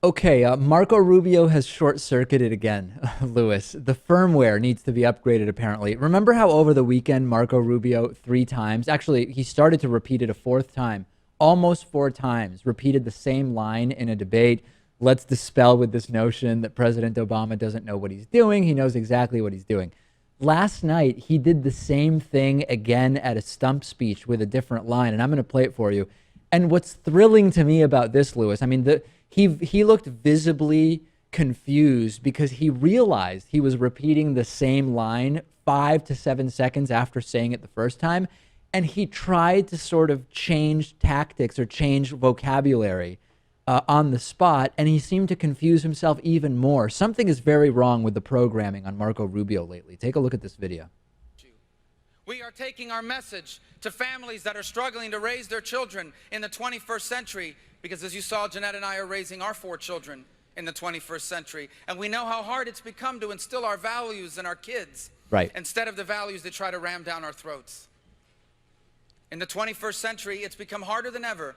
Okay, Marco Rubio has short-circuited again, Lewis. The firmware needs to be upgraded, apparently. Remember how over the weekend Marco Rubio 3 times, actually, he started to repeat it a fourth time, almost 4 times, repeated the same line in a debate. Let's dispel with this notion that President Obama doesn't know what he's doing. He knows exactly what he's doing. Last night, he did the same thing again at a stump speech with a different line, and I'm going to play it for you. And what's thrilling to me about this, Lewis, I mean, he looked visibly confused because he realized he was repeating the same line 5 to 7 seconds after saying it the first time, and he tried to sort of change tactics or change vocabulary on the spot, and he seemed to confuse himself even more. Something is very wrong with the programming on Marco Rubio lately. Take a look at this video. We are taking our message to families that are struggling to raise their children in the 21st century, because as you saw, Jeanette and I are raising our 4 children in the 21st century, and we know how hard it's become to instill our values in our kids, right, instead of the values that try to ram down our throats. In the 21st century, it's become harder than ever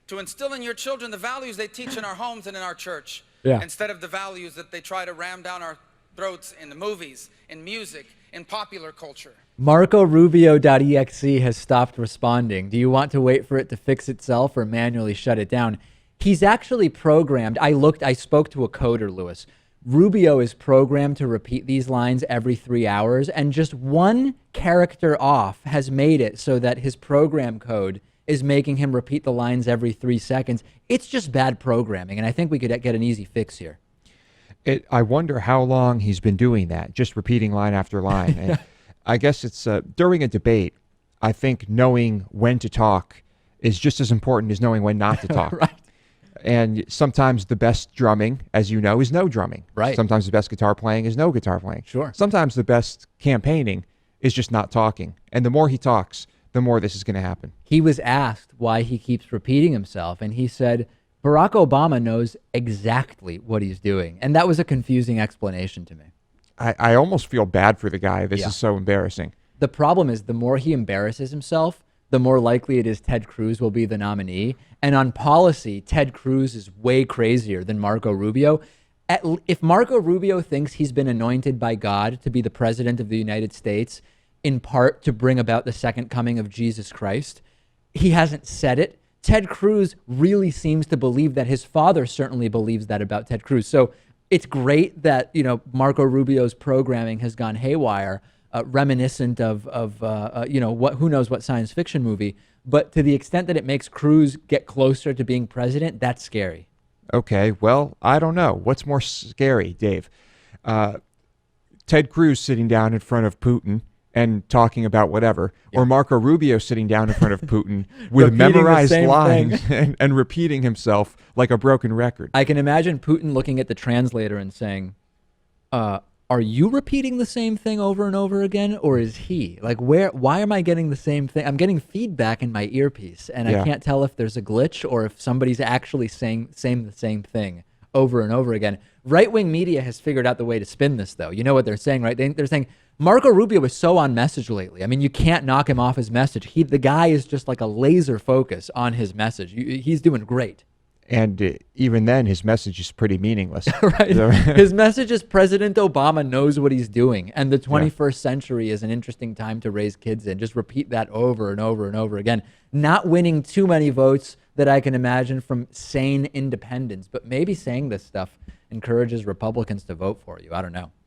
to instill in your children the values they teach in our homes and in our church, instead of the values that they try to ram down our throats in the movies, in music, in popular culture. MarcoRubio.exe has stopped responding. Do you want to wait for it to fix itself or manually shut it down? He's actually programmed. I spoke to a coder, Lewis. Rubio is programmed to repeat these lines every 3 hours, and just one character off has made it so that his program code is making him repeat the lines every 3 seconds. It's just bad programming, and I think we could get an easy fix here. I wonder how long he's been doing that, just repeating line after line. And I guess it's during a debate, I think knowing when to talk is just as important as knowing when not to talk. Right. And sometimes the best drumming, as you know, is no drumming. Right. Sometimes the best guitar playing is no guitar playing. Sure. Sometimes the best campaigning is just not talking. And the more he talks, the more this is going to happen. He was asked why he keeps repeating himself, and he said, Barack Obama knows exactly what he's doing. And that was a confusing explanation to me. I almost feel bad for the guy. This is so embarrassing. The problem is the more he embarrasses himself, the more likely it is Ted Cruz will be the nominee. And on policy, Ted Cruz is way crazier than Marco Rubio. If Marco Rubio thinks he's been anointed by God to be the president of the United States, in part to bring about the second coming of Jesus Christ, he hasn't said it. Ted Cruz really seems to believe that. His father certainly believes that about Ted Cruz. So it's great that, Marco Rubio's programming has gone haywire, reminiscent of who knows what science fiction movie. But to the extent that it makes Cruz get closer to being president, that's scary. Okay, well, I don't know. What's more scary, Dave? Ted Cruz sitting down in front of Putin and talking about whatever, or Marco Rubio sitting down in front of Putin with memorized lines and repeating himself like a broken record. I can imagine Putin looking at the translator and saying, are you repeating the same thing over and over again, or is he? Like, why am I getting the same thing? I'm getting feedback in my earpiece, and I can't tell if there's a glitch or if somebody's actually saying the same thing over and over again. Right-wing media has figured out the way to spin this, though. You know what they're saying, right? They're saying, Marco Rubio is so on message lately. I mean, you can't knock him off his message. The guy is just like a laser focus on his message. He's doing great. And even then, his message is pretty meaningless. Right. His message is President Obama knows what he's doing. And the 21st century is an interesting time to raise kids in. Just repeat that over and over and over again. Not winning too many votes that I can imagine from sane independents. But maybe saying this stuff encourages Republicans to vote for you. I don't know.